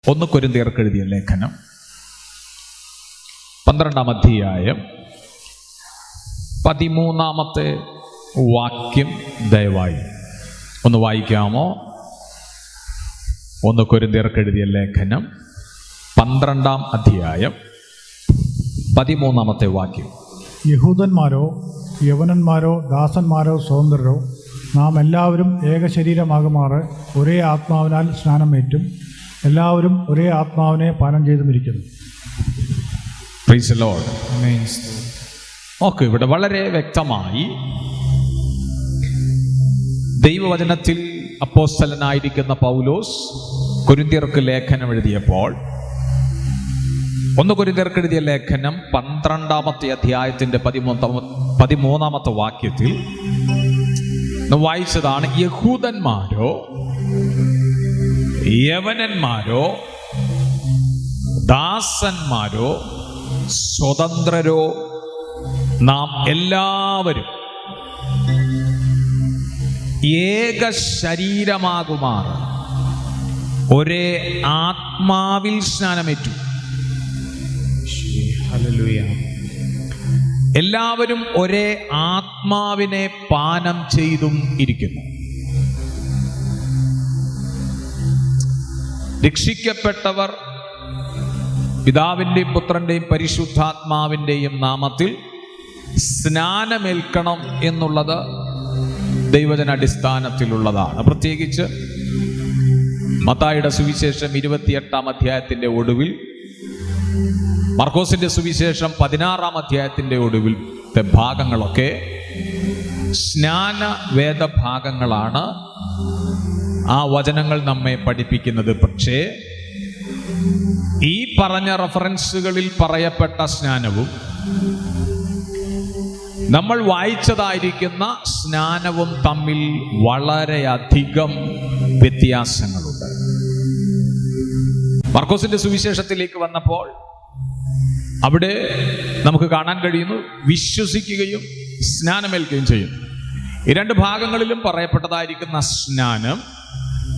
1 കൊരിന്ത്യർക്ക് എഴുതിയ ലേഖനം 12-ാം അധ്യായം 13-ാമത്തെ വാക്യം ദയവായി ഒന്ന് വായിക്കാമോ? 1 കൊരിന്ത്യർക്ക് എഴുതിയ ലേഖനം 12-ാം അധ്യായം 13-ാമത്തെ വാക്യം. യഹൂദന്മാരോ യവനന്മാരോ ദാസന്മാരോ സ്വതന്ത്രരോ നാം എല്ലാവരും ഏകശരീരമാകുമാറ് ഒരേ ആത്മാവിനാൽ സ്നാനമേറ്റും എല്ലാവരും ഒരേ ആത്മാവിനെ പാനം ചെയ്തുമിരിക്കുന്നു. Praise the Lord. ഓക്കെ, ഇവിടെ വളരെ വ്യക്തമായി ദൈവവചനത്തിൽ അപ്പോസ്തലനായിരിക്കുന്ന പൗലോസ് കൊരിന്ത്യർക്ക് ലേഖനം എഴുതിയപ്പോൾ 1 കൊരിന്ത്യർക്ക് എഴുതിയ ലേഖനം 12-ാമത്തെ അധ്യായത്തിന്റെ 13-ാമത്തെ വാക്യത്തിൽ വായിച്ചതാണ്: യഹൂദന്മാരോ യവനന്മാരോ ദാസന്മാരോ സ്വതന്ത്രരോ നാം എല്ലാവരും ഏക ശരീരമാകുമാർ ഒരേ ആത്മാവിൽ സ്നാനമേറ്റു. എല്ലാവരും ഒരേ ആത്മാവിനെ പാനം ചെയ്തും ഇരിക്കുന്നു. രക്ഷിക്കപ്പെട്ടവർ പിതാവിൻ്റെയും പുത്രൻ്റെയും പരിശുദ്ധാത്മാവിൻ്റെയും നാമത്തിൽ സ്നാനമേൽക്കണം എന്നുള്ളത് ദൈവജന അടിസ്ഥാനത്തിലുള്ളതാണ്. പ്രത്യേകിച്ച് മത്തായിയുടെ സുവിശേഷം 28-ാം അധ്യായത്തിൻ്റെ ഒടുവിൽ, മർക്കോസിന്റെ സുവിശേഷം 16-ാം അധ്യായത്തിൻ്റെ ഒടുവിലത്തെ ഭാഗങ്ങളൊക്കെ സ്നാന വേദഭാഗങ്ങളാണ്. ആ വചനങ്ങൾ നമ്മെ പഠിപ്പിക്കുന്നത്. പക്ഷേ ഈ പറഞ്ഞ റഫറൻസുകളിൽ പറയപ്പെട്ട സ്നാനവും നമ്മൾ വായിച്ചതായിരിക്കുന്ന സ്നാനവും തമ്മിൽ വളരെയധികം വ്യത്യാസങ്ങളുണ്ട്. മർക്കോസിന്റെ സുവിശേഷത്തിലേക്ക് വന്നപ്പോൾ അവിടെ നമുക്ക് കാണാൻ കഴിയുന്നു, വിശ്വസിക്കുകയും സ്നാനമേൽക്കുകയും ചെയ്യും. ഈ 2 ഭാഗങ്ങളിലും പറയപ്പെട്ടതായിരിക്കുന്ന സ്നാനം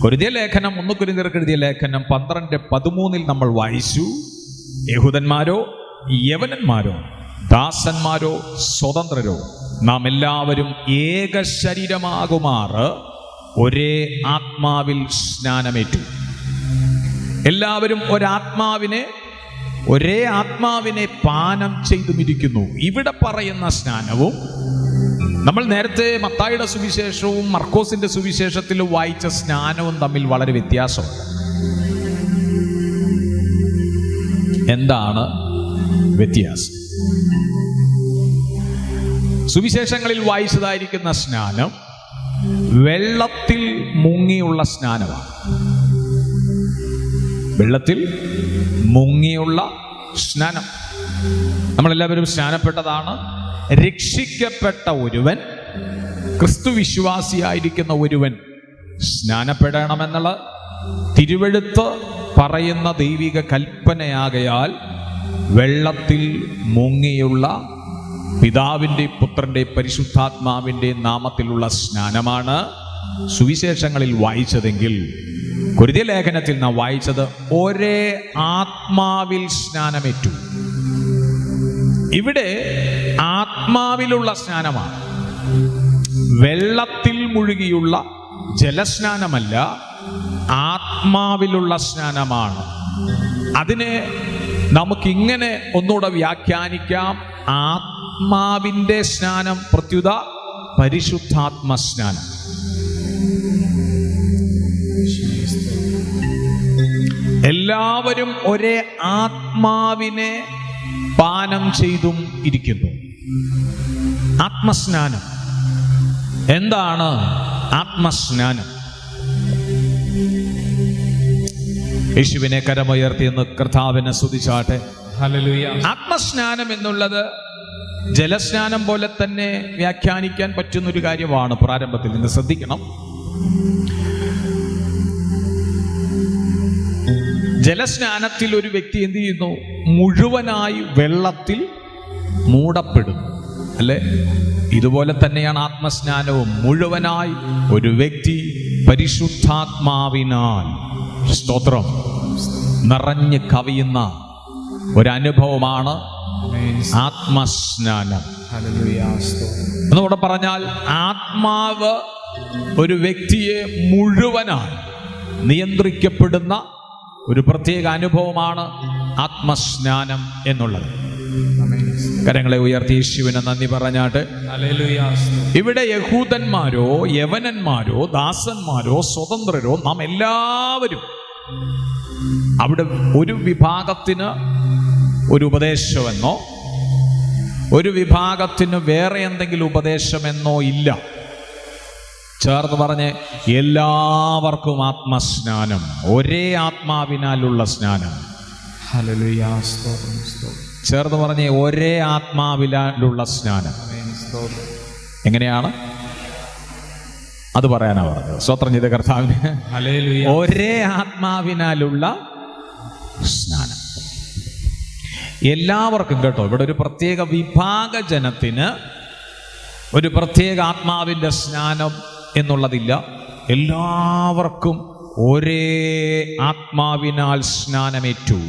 കൊരിന്ത്യ ലേഖനം 1 കൊരിന്ത്യർക്ക് എഴുതിയ ലേഖനം 12:13 നമ്മൾ വായിച്ചു: യഹൂദന്മാരോ യവനന്മാരോ ദാസന്മാരോ സ്വതന്ത്രരോ നാം എല്ലാവരും ഏക ശരീരമാകുമാറ് ഒരേ ആത്മാവിൽ സ്നാനമേറ്റു. എല്ലാവരും ഒരേ ആത്മാവിനെ പാനം ചെയ്തുമിരിക്കുന്നു. ഇവിടെ പറയുന്ന സ്നാനവും നമ്മൾ നേരത്തെ മത്തായിയുടെ സുവിശേഷവും മർക്കോസിന്റെ സുവിശേഷത്തിലും വായിച്ച സ്നാനവും തമ്മിൽ വളരെ വ്യത്യാസമുണ്ട്. എന്താണ് വ്യത്യാസം? സുവിശേഷങ്ങളിൽ വായിച്ചതായിരിക്കുന്ന സ്നാനം വെള്ളത്തിൽ മുങ്ങിയുള്ള സ്നാനമാണ്. വെള്ളത്തിൽ മുങ്ങിയുള്ള സ്നാനം. നമ്മളെല്ലാവരും സ്നാനപ്പെട്ടതാണ്. രക്ഷിക്കപ്പെട്ട ഒരുവൻ, ക്രിസ്തു വിശ്വാസിയായിരിക്കുന്ന ഒരുവൻ സ്നാനപ്പെടണമെന്നുള്ള തിരുവെഴുത്ത് പറയുന്ന ദൈവിക കൽപ്പനയാകയാൽ വെള്ളത്തിൽ മുങ്ങിയുള്ള പിതാവിൻ്റെ പുത്രൻ്റെ പരിശുദ്ധാത്മാവിൻ്റെ നാമത്തിലുള്ള സ്നാനമാണ് സുവിശേഷങ്ങളിൽ വായിച്ചതെങ്കിൽ കൊരിന്ത്യ ലേഖനത്തിൽ നാം വായിച്ചത് ഒരേ ആത്മാവിൽ സ്നാനമേറ്റു. ഇവിടെ ആത്മാവിലുള്ള സ്നാനമാണ്, വെള്ളത്തിൽ മുഴുകിയുള്ള ജലസ്നാനമല്ല, ആത്മാവിലുള്ള സ്നാനമാണ്. അതിനെ നമുക്കിങ്ങനെ ഒന്നുകൂടെ വ്യാഖ്യാനിക്കാം: ആത്മാവിൻ്റെ സ്നാനം പ്രത്യുത പരിശുദ്ധാത്മ സ്നാനം. എല്ലാവരും ഒരേ ആത്മാവിനെ പാനം ചെയ്തും ഇരിക്കുന്നു. ആത്മസ്നാനം എന്താണ്? ആത്മസ്നാനം യേശുവിനെ കരമുയർത്തി എന്ന് കർത്താവിനെ സ്തുതിച്ചാട്ടെ. ഹല്ലേലൂയ. ആത്മസ്നാനം എന്നുള്ളത് ജലസ്നാനം പോലെ തന്നെ വ്യാഖ്യാനിക്കാൻ പറ്റുന്നൊരു കാര്യമാണ്. പ്രാരംഭത്തിൽ നിന്ന് ശ്രദ്ധിക്കണം. ജലസ്നാനത്തിൽ ഒരു വ്യക്തി എന്ത് ചെയ്യുന്നു? മുഴുവനായി വെള്ളത്തിൽ മൂടപ്പെടുന്നു, അല്ലെ? ഇതുപോലെ തന്നെയാണ് ആത്മസ്നാനവും. മുഴുവനായി ഒരു വ്യക്തി പരിശുദ്ധാത്മാവിനാൽ, സ്തോത്രം, നിറഞ്ഞു കവിയുന്ന ഒരനുഭവമാണ് ആത്മസ്നാനം. എന്നുകൂടെ പറഞ്ഞാൽ ആത്മാവ് ഒരു വ്യക്തിയെ മുഴുവനായി നിയന്ത്രിക്കപ്പെടുന്ന ഒരു പ്രത്യേക അനുഭവമാണ് ആത്മസ്നാനം എന്നുള്ളത്. കരങ്ങളെ ഉയർത്തി യേശുവിനെ നന്ദി പറഞ്ഞാട്ട്. ഇവിടെ യഹൂദന്മാരോ യവനന്മാരോ ദാസന്മാരോ സ്വതന്ത്രരോ നാം എല്ലാവരും അവിടെ ഒരു വിഭാഗത്തിന് ഒരു ഉപദേശമെന്നോ ഒരു വിഭാഗത്തിന് വേറെ എന്തെങ്കിലും ഉപദേശമെന്നോ ഇല്ല. ചേർന്ന് പറഞ്ഞ് എല്ലാവർക്കും ആത്മസ്നാനം, ഒരേ ആത്മാവിനാലുള്ള സ്നാനം. ചേർന്ന് പറഞ്ഞ് ഒരേ ആത്മാവിനാലുള്ള സ്നാനം. എങ്ങനെയാണ് അത് പറയാനാ പറഞ്ഞത്? സ്തോത്രം ചെയ്ത കർത്താവിന്. ഒരേ ആത്മാവിനാലുള്ള സ്നാനം എല്ലാവർക്കും കേട്ടോ. ഇവിടെ ഒരു പ്രത്യേക വിഭാഗ ജനത്തിന് ഒരു പ്രത്യേക ആത്മാവിൻ്റെ സ്നാനം എന്നുള്ളതില്ല. എല്ലാവർക്കും ഒരേ ആത്മാവിനാൽ സ്നാനമേറ്റു.